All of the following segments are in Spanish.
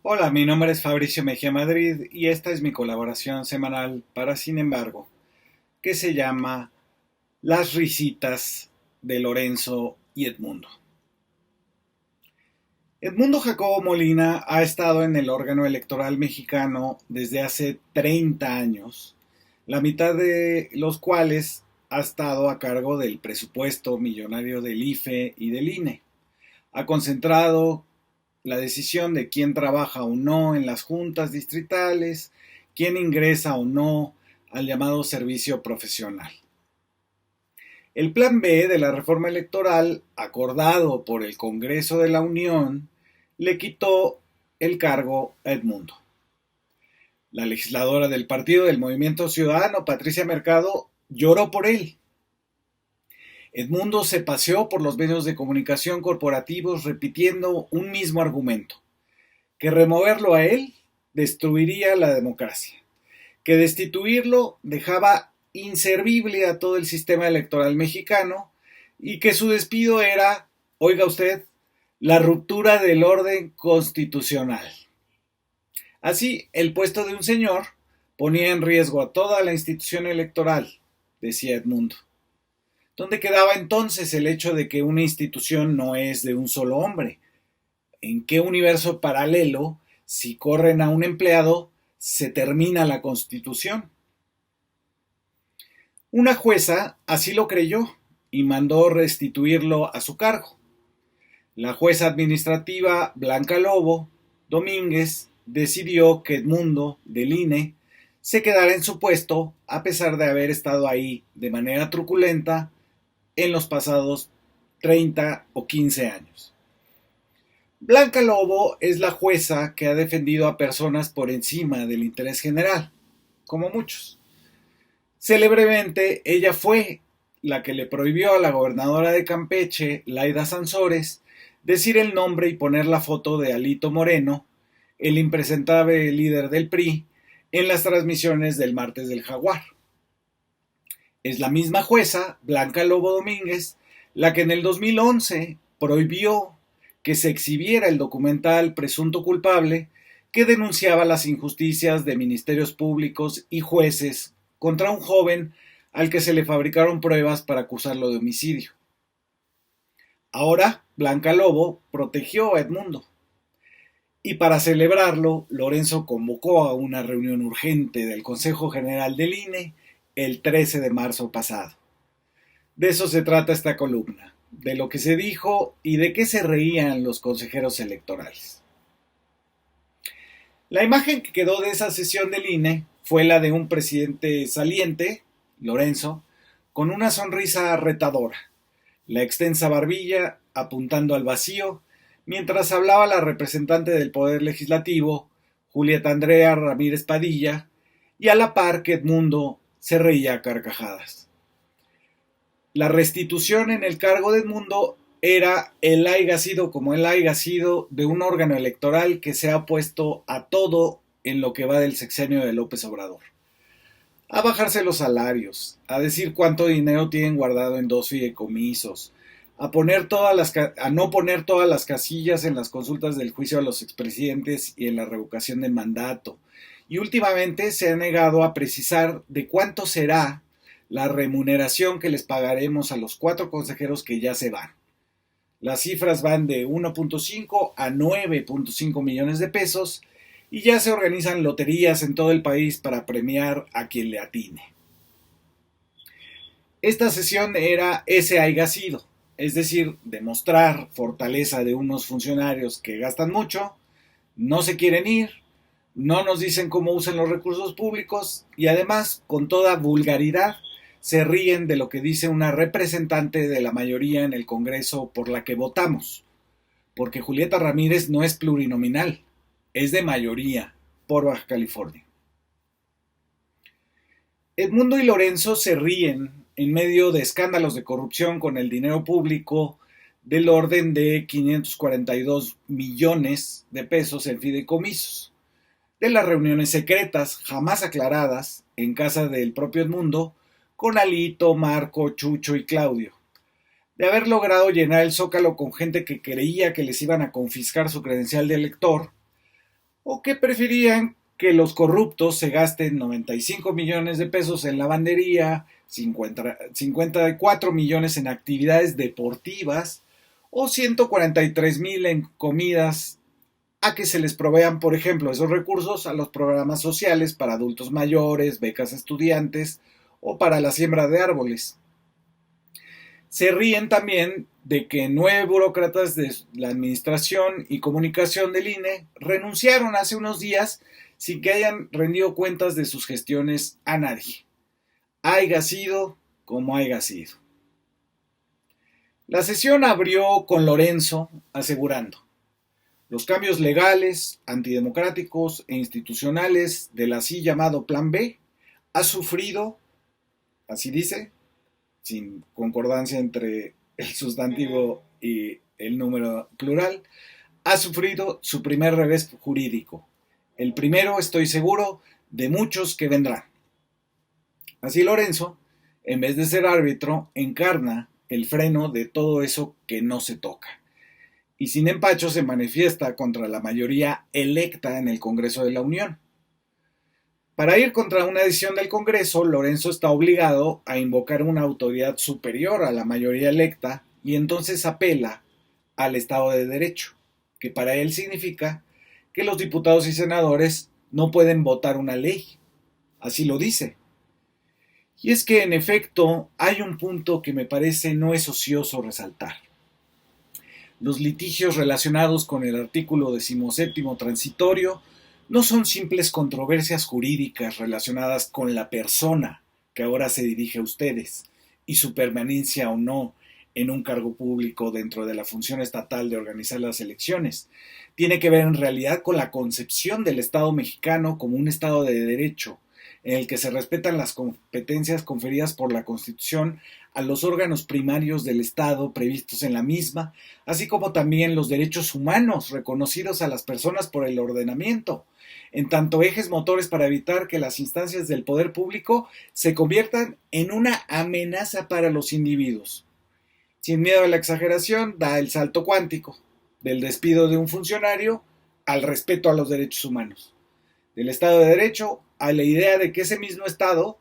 Hola, mi nombre es Fabricio Mejía Madrid y esta es mi colaboración semanal para Sin embargo, que se llama Las risitas de Lorenzo y Edmundo. Edmundo Jacobo Molina ha estado en el órgano electoral mexicano desde hace 30 años, la mitad de los cuales ha estado a cargo del presupuesto millonario del IFE y del INE. Ha concentrado la decisión de quién trabaja o no en las juntas distritales, quién ingresa o no al llamado servicio profesional. El plan B de la reforma electoral, acordado por el Congreso de la Unión, le quitó el cargo a Edmundo. La legisladora del Partido del Movimiento Ciudadano, Patricia Mercado, lloró por él. Edmundo se paseó por los medios de comunicación corporativos repitiendo un mismo argumento: que removerlo a él destruiría la democracia, que destituirlo dejaba inservible a todo el sistema electoral mexicano y que su despido era, oiga usted, la ruptura del orden constitucional. Así, el puesto de un señor ponía en riesgo a toda la institución electoral, decía Edmundo. ¿Dónde quedaba entonces el hecho de que una institución no es de un solo hombre? ¿En qué universo paralelo, si corren a un empleado, se termina la Constitución? Una jueza así lo creyó y mandó restituirlo a su cargo. La jueza administrativa Blanca Lobo Domínguez decidió que Edmundo, del INE, se quedara en su puesto a pesar de haber estado ahí de manera truculenta en los pasados 30 o 15 años. Blanca Lobo es la jueza que ha defendido a personas por encima del interés general, como muchos. Célebremente, ella fue la que le prohibió a la gobernadora de Campeche, Laida Sansores, decir el nombre y poner la foto de Alito Moreno, el impresentable líder del PRI, en las transmisiones del Martes del Jaguar. Es la misma jueza, Blanca Lobo Domínguez, la que en el 2011 prohibió que se exhibiera el documental Presunto Culpable, que denunciaba las injusticias de ministerios públicos y jueces contra un joven al que se le fabricaron pruebas para acusarlo de homicidio. Ahora, Blanca Lobo protegió a Edmundo. Y para celebrarlo, Lorenzo convocó a una reunión urgente del Consejo General del INE el 13 de marzo pasado. De eso se trata esta columna, de lo que se dijo y de qué se reían los consejeros electorales. La imagen que quedó de esa sesión del INE fue la de un presidente saliente, Lorenzo, con una sonrisa retadora, la extensa barbilla apuntando al vacío, mientras hablaba la representante del Poder Legislativo, Julieta Andrea Ramírez Padilla, y a la par que Edmundo se reía a carcajadas. La restitución en el cargo de Edmundo era el haiga sido como el haiga sido de un órgano electoral que se ha opuesto a todo en lo que va del sexenio de López Obrador. A bajarse los salarios, a decir cuánto dinero tienen guardado en 2 fideicomisos, a no poner todas las casillas en las consultas del juicio a los expresidentes y en la revocación del mandato. Y últimamente se ha negado a precisar de cuánto será la remuneración que les pagaremos a los 4 consejeros que ya se van. Las cifras van de 1.5 a 9.5 millones de pesos y ya se organizan loterías en todo el país para premiar a quien le atine. Esta sesión era ese haiga sido, es decir, demostrar fortaleza de unos funcionarios que gastan mucho, no se quieren ir, no nos dicen cómo usan los recursos públicos y además, con toda vulgaridad, se ríen de lo que dice una representante de la mayoría en el Congreso por la que votamos, porque Julieta Ramírez no es plurinominal, es de mayoría por Baja California. Edmundo y Lorenzo se ríen en medio de escándalos de corrupción con el dinero público del orden de 542 millones de pesos en fideicomisos, de las reuniones secretas jamás aclaradas en casa del propio Edmundo con Alito, Marco, Chucho y Claudio, de haber logrado llenar el Zócalo con gente que creía que les iban a confiscar su credencial de elector, o que preferían que los corruptos se gasten 95 millones de pesos en lavandería, 54 millones en actividades deportivas o 143,000 en comidas, a que se les provean, por ejemplo, esos recursos a los programas sociales para adultos mayores, becas a estudiantes o para la siembra de árboles. Se ríen también de que 9 burócratas de la administración y comunicación del INE renunciaron hace unos días sin que hayan rendido cuentas de sus gestiones a nadie. Haiga sido como haiga sido. La sesión abrió con Lorenzo asegurando: los cambios legales, antidemocráticos e institucionales del así llamado Plan B ha sufrido, así dice, sin concordancia entre el sustantivo y el número plural, ha sufrido su primer revés jurídico. El primero, estoy seguro, de muchos que vendrán. Así Lorenzo, en vez de ser árbitro, encarna el freno de todo eso que no se toca. Y sin empacho se manifiesta contra la mayoría electa en el Congreso de la Unión. Para ir contra una decisión del Congreso, Lorenzo está obligado a invocar una autoridad superior a la mayoría electa y entonces apela al Estado de Derecho, que para él significa que los diputados y senadores no pueden votar una ley. Así lo dice. Y es que en efecto hay un punto que me parece no es ocioso resaltar. Los litigios relacionados con el artículo 17 transitorio no son simples controversias jurídicas relacionadas con la persona que ahora se dirige a ustedes y su permanencia o no en un cargo público dentro de la función estatal de organizar las elecciones. Tiene que ver en realidad con la concepción del Estado mexicano como un Estado de derecho, en el que se respetan las competencias conferidas por la Constitución a los órganos primarios del Estado previstos en la misma, así como también los derechos humanos reconocidos a las personas por el ordenamiento, en tanto ejes motores para evitar que las instancias del poder público se conviertan en una amenaza para los individuos. Sin miedo a la exageración, da el salto cuántico, del despido de un funcionario al respeto a los derechos humanos, del Estado de Derecho a la idea de que ese mismo Estado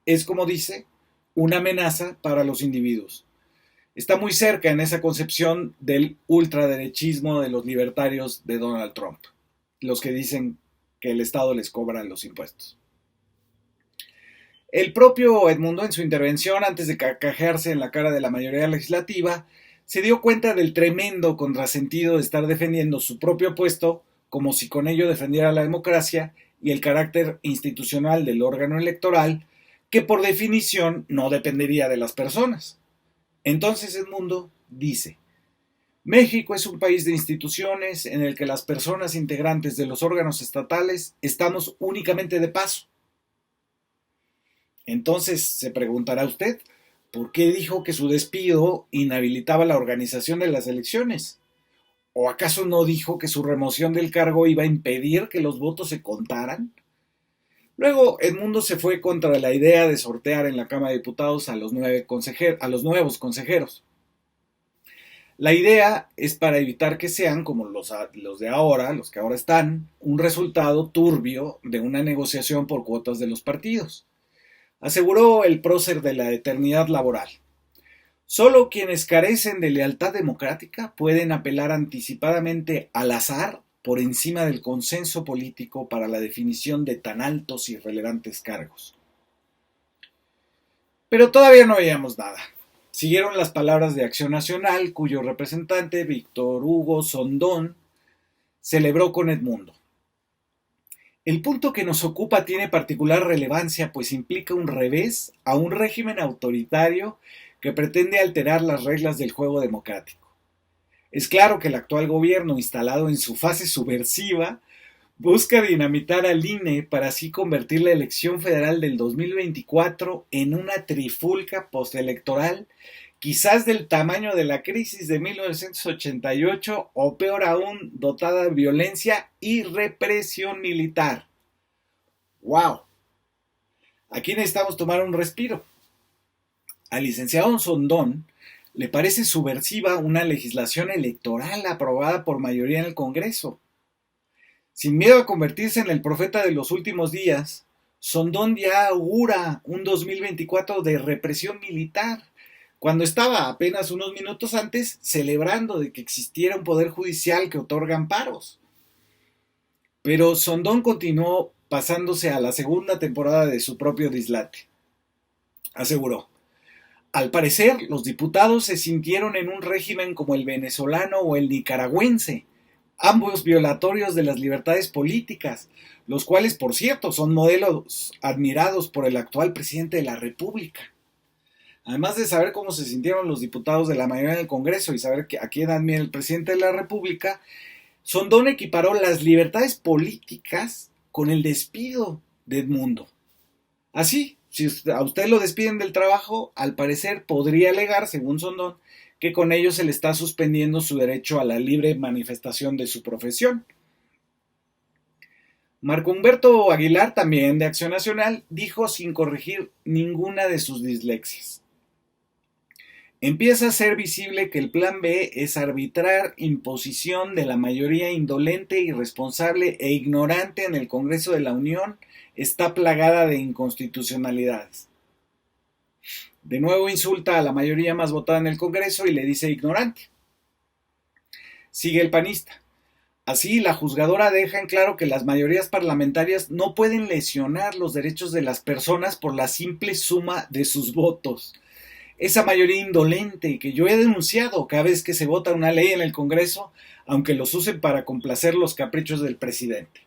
es, como dice, una amenaza para los individuos. Está muy cerca en esa concepción del ultraderechismo de los libertarios de Donald Trump, los que dicen que el Estado les cobra los impuestos. El propio Edmundo, en su intervención, antes de carcajearse en la cara de la mayoría legislativa, se dio cuenta del tremendo contrasentido de estar defendiendo su propio puesto, como si con ello defendiera la democracia y el carácter institucional del órgano electoral, que por definición no dependería de las personas. Entonces Edmundo dice: México es un país de instituciones en el que las personas integrantes de los órganos estatales estamos únicamente de paso. Entonces se preguntará usted, ¿por qué dijo que su despido inhabilitaba la organización de las elecciones? ¿O acaso no dijo que su remoción del cargo iba a impedir que los votos se contaran? Luego Edmundo se fue contra la idea de sortear en la Cámara de Diputados a los nuevos consejeros. La idea es para evitar que sean, como los de ahora, los que ahora están, un resultado turbio de una negociación por cuotas de los partidos. Aseguró el prócer de la eternidad laboral: solo quienes carecen de lealtad democrática pueden apelar anticipadamente al azar por encima del consenso político para la definición de tan altos y relevantes cargos. Pero todavía no veíamos nada. Siguieron las palabras de Acción Nacional, cuyo representante, Víctor Hugo Sondón, celebró con Edmundo: el punto que nos ocupa tiene particular relevancia, pues implica un revés a un régimen autoritario que pretende alterar las reglas del juego democrático. Es claro que el actual gobierno, instalado en su fase subversiva, busca dinamitar al INE para así convertir la elección federal del 2024 en una trifulca postelectoral, quizás del tamaño de la crisis de 1988 o peor aún, dotada de violencia y represión militar. ¡Wow! Aquí necesitamos tomar un respiro. Al licenciado Sondón le parece subversiva una legislación electoral aprobada por mayoría en el Congreso. Sin miedo a convertirse en el profeta de los últimos días, Sondón ya augura un 2024 de represión militar, cuando estaba apenas unos minutos antes celebrando de que existiera un poder judicial que otorga amparos. Pero Sondón continuó pasándose a la segunda temporada de su propio dislate. Aseguró: al parecer, los diputados se sintieron en un régimen como el venezolano o el nicaragüense, ambos violatorios de las libertades políticas, los cuales, por cierto, son modelos admirados por el actual presidente de la República. Además de saber cómo se sintieron los diputados de la mayoría del Congreso y saber a quién admira el presidente de la República, Sondón equiparó las libertades políticas con el despido de Edmundo. Así, si a usted lo despiden del trabajo, al parecer podría alegar, según Sondón, que con ello se le está suspendiendo su derecho a la libre manifestación de su profesión. Marco Humberto Aguilar, también de Acción Nacional, dijo sin corregir ninguna de sus dislexias: empieza a ser visible que el plan B es arbitrar imposición de la mayoría indolente, irresponsable e ignorante en el Congreso de la Unión, está plagada de inconstitucionalidades. De nuevo insulta a la mayoría más votada en el Congreso y le dice ignorante. Sigue el panista: así, la juzgadora deja en claro que las mayorías parlamentarias no pueden lesionar los derechos de las personas por la simple suma de sus votos. Esa mayoría indolente que yo he denunciado cada vez que se vota una ley en el Congreso, aunque los usen para complacer los caprichos del presidente.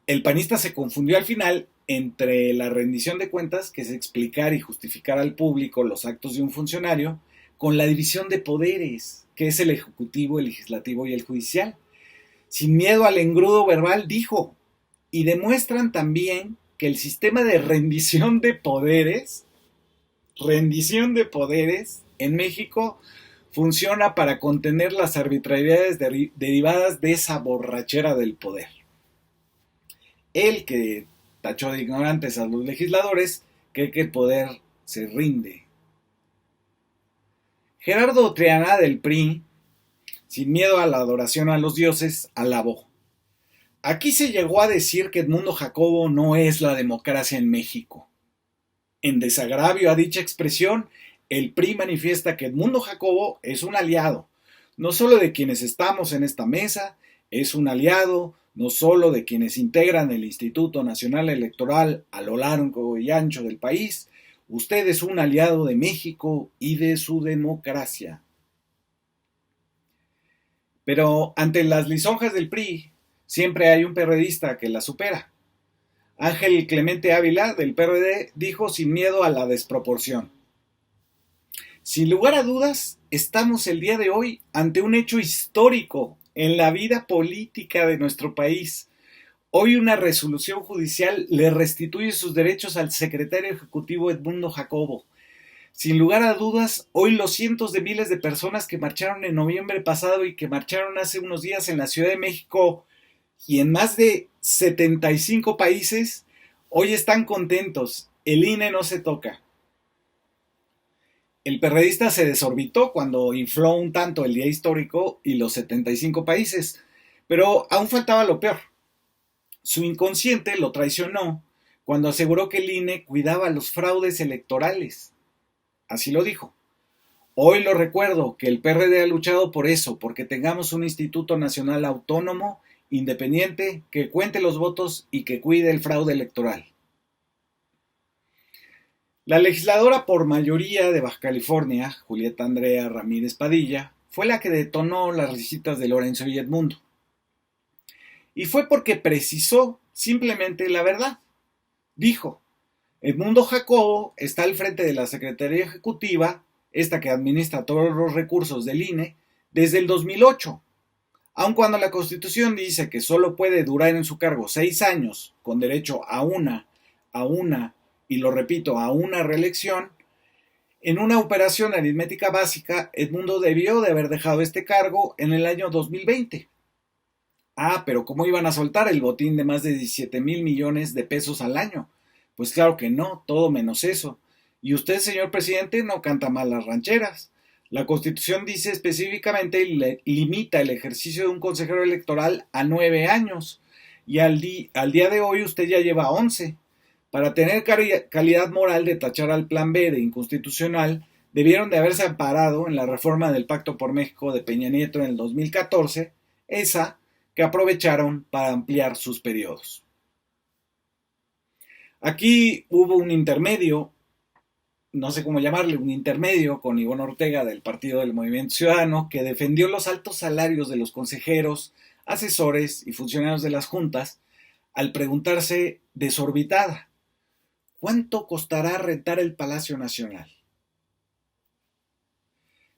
El panista se confundió al final entre la rendición de cuentas, que es explicar y justificar al público los actos de un funcionario, con la división de poderes, que es el ejecutivo, el legislativo y el judicial. Sin miedo al engrudo verbal, dijo: y demuestran también que el sistema de rendición de poderes en México funciona para contener las arbitrariedades derivadas de esa borrachera del poder. Él, que tachó de ignorantes a los legisladores, cree que el poder se rinde. Gerardo Triana, del PRI, sin miedo a la adoración a los dioses, alabó: aquí se llegó a decir que Edmundo Jacobo no es la democracia en México. En desagravio a dicha expresión, el PRI manifiesta que Edmundo Jacobo es un aliado, no solo de quienes estamos en esta mesa, es un aliado no solo de quienes integran el Instituto Nacional Electoral a lo largo y ancho del país. Usted es un aliado de México y de su democracia. Pero ante las lisonjas del PRI, siempre hay un perredista que la supera. Ángel Clemente Ávila, del PRD, dijo sin miedo a la desproporción: sin lugar a dudas, estamos el día de hoy ante un hecho histórico en la vida política de nuestro país. Hoy una resolución judicial le restituye sus derechos al secretario ejecutivo Edmundo Jacobo. Sin lugar a dudas, hoy los cientos de miles de personas que marcharon en noviembre pasado y que marcharon hace unos días en la Ciudad de México y en más de 75 países, hoy están contentos. El INE no se toca. El perredista se desorbitó cuando infló un tanto el día histórico y los 75 países, pero aún faltaba lo peor. Su inconsciente lo traicionó cuando aseguró que el INE cuidaba los fraudes electorales. Así lo dijo: hoy lo recuerdo que el PRD ha luchado por eso, porque tengamos un Instituto Nacional autónomo, independiente, que cuente los votos y que cuide el fraude electoral. La legisladora por mayoría de Baja California, Julieta Andrea Ramírez Padilla, fue la que detonó las risitas de Lorenzo y Edmundo. Y fue porque precisó simplemente la verdad. Dijo: Edmundo Jacobo está al frente de la Secretaría Ejecutiva, esta que administra todos los recursos del INE, desde el 2008. Aun cuando la Constitución dice que solo puede durar en su cargo 6 años, con derecho a una, y lo repito, a una reelección, en una operación aritmética básica, Edmundo debió de haber dejado este cargo en el año 2020. Pero ¿cómo iban a soltar el botín de más de 17,000 millones de pesos al año? Pues claro que no, todo menos eso. Y usted, señor presidente, no canta mal las rancheras. La Constitución dice específicamente y limita el ejercicio de un consejero electoral a 9 años y al día de hoy usted ya lleva 11. Para tener calidad moral de tachar al Plan B de inconstitucional, debieron de haberse amparado en la reforma del Pacto por México de Peña Nieto en el 2014, esa que aprovecharon para ampliar sus periodos. Aquí hubo un intermedio, no sé cómo llamarle, un intermedio con Ivonne Ortega del Partido del Movimiento Ciudadano, que defendió los altos salarios de los consejeros, asesores y funcionarios de las juntas, al preguntarse desorbitada, ¿cuánto costará rentar el Palacio Nacional?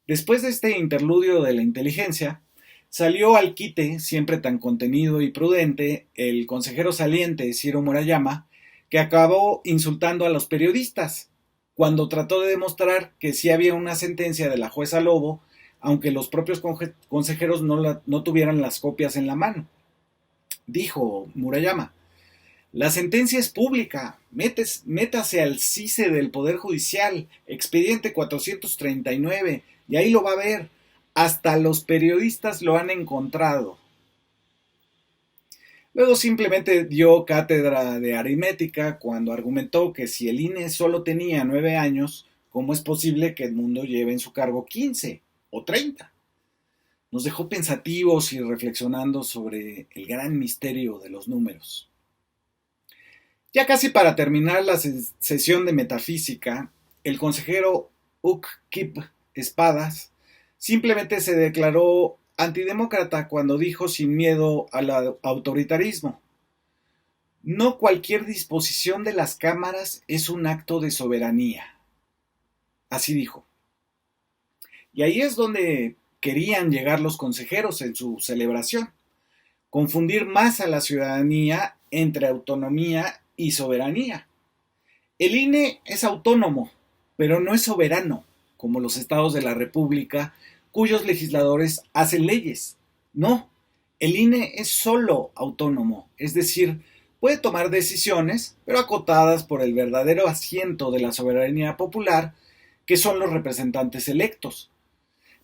Después de este interludio de la inteligencia, salió al quite, siempre tan contenido y prudente, el consejero saliente Ciro Murayama, que acabó insultando a los periodistas, cuando trató de demostrar que sí había una sentencia de la jueza Lobo, aunque los propios consejeros no tuvieran las copias en la mano. Dijo Murayama, la sentencia es pública, métase al CICE del Poder Judicial, expediente 439, y ahí lo va a ver. Hasta los periodistas lo han encontrado. Luego simplemente dio cátedra de aritmética cuando argumentó que si el INE solo tenía 9 años, ¿cómo es posible que Edmundo lleve en su cargo 15 o 30? Nos dejó pensativos y reflexionando sobre el gran misterio de los números. Ya casi para terminar la sesión de metafísica, el consejero Uc Kip Espadas simplemente se declaró antidemócrata cuando dijo sin miedo al autoritarismo. No cualquier disposición de las cámaras es un acto de soberanía. Así dijo. Y ahí es donde querían llegar los consejeros en su celebración. Confundir más a la ciudadanía entre autonomía y soberanía. El INE es autónomo, pero no es soberano, como los estados de la República, cuyos legisladores hacen leyes. No, el INE es solo autónomo, es decir, puede tomar decisiones, pero acotadas por el verdadero asiento de la soberanía popular, que son los representantes electos.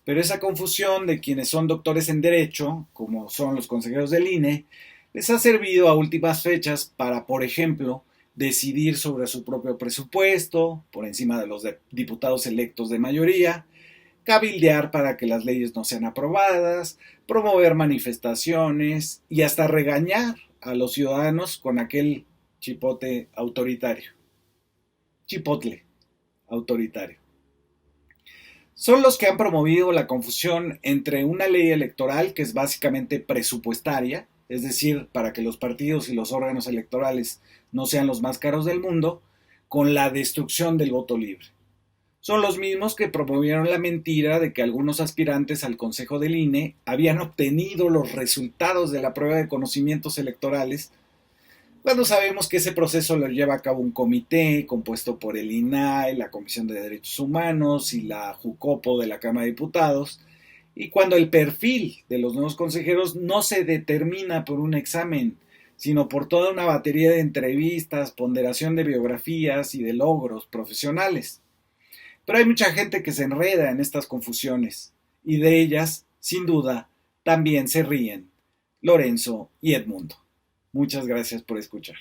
Pero esa confusión de quienes son doctores en Derecho, como son los consejeros del INE, les ha servido a últimas fechas para, por ejemplo, decidir sobre su propio presupuesto, por encima de los diputados electos de mayoría, cabildear para que las leyes no sean aprobadas, promover manifestaciones y hasta regañar a los ciudadanos con aquel chipotle autoritario. Son los que han promovido la confusión entre una ley electoral que es básicamente presupuestaria, es decir, para que los partidos y los órganos electorales no sean los más caros del mundo, con la destrucción del voto libre. Son los mismos que promovieron la mentira de que algunos aspirantes al Consejo del INE habían obtenido los resultados de la prueba de conocimientos electorales, cuando sabemos que ese proceso lo lleva a cabo un comité compuesto por el INAI, la Comisión de Derechos Humanos y la JUCOPO de la Cámara de Diputados, y cuando el perfil de los nuevos consejeros no se determina por un examen, sino por toda una batería de entrevistas, ponderación de biografías y de logros profesionales. Pero hay mucha gente que se enreda en estas confusiones, y de ellas, sin duda, también se ríen Lorenzo y Edmundo. Muchas gracias por escuchar.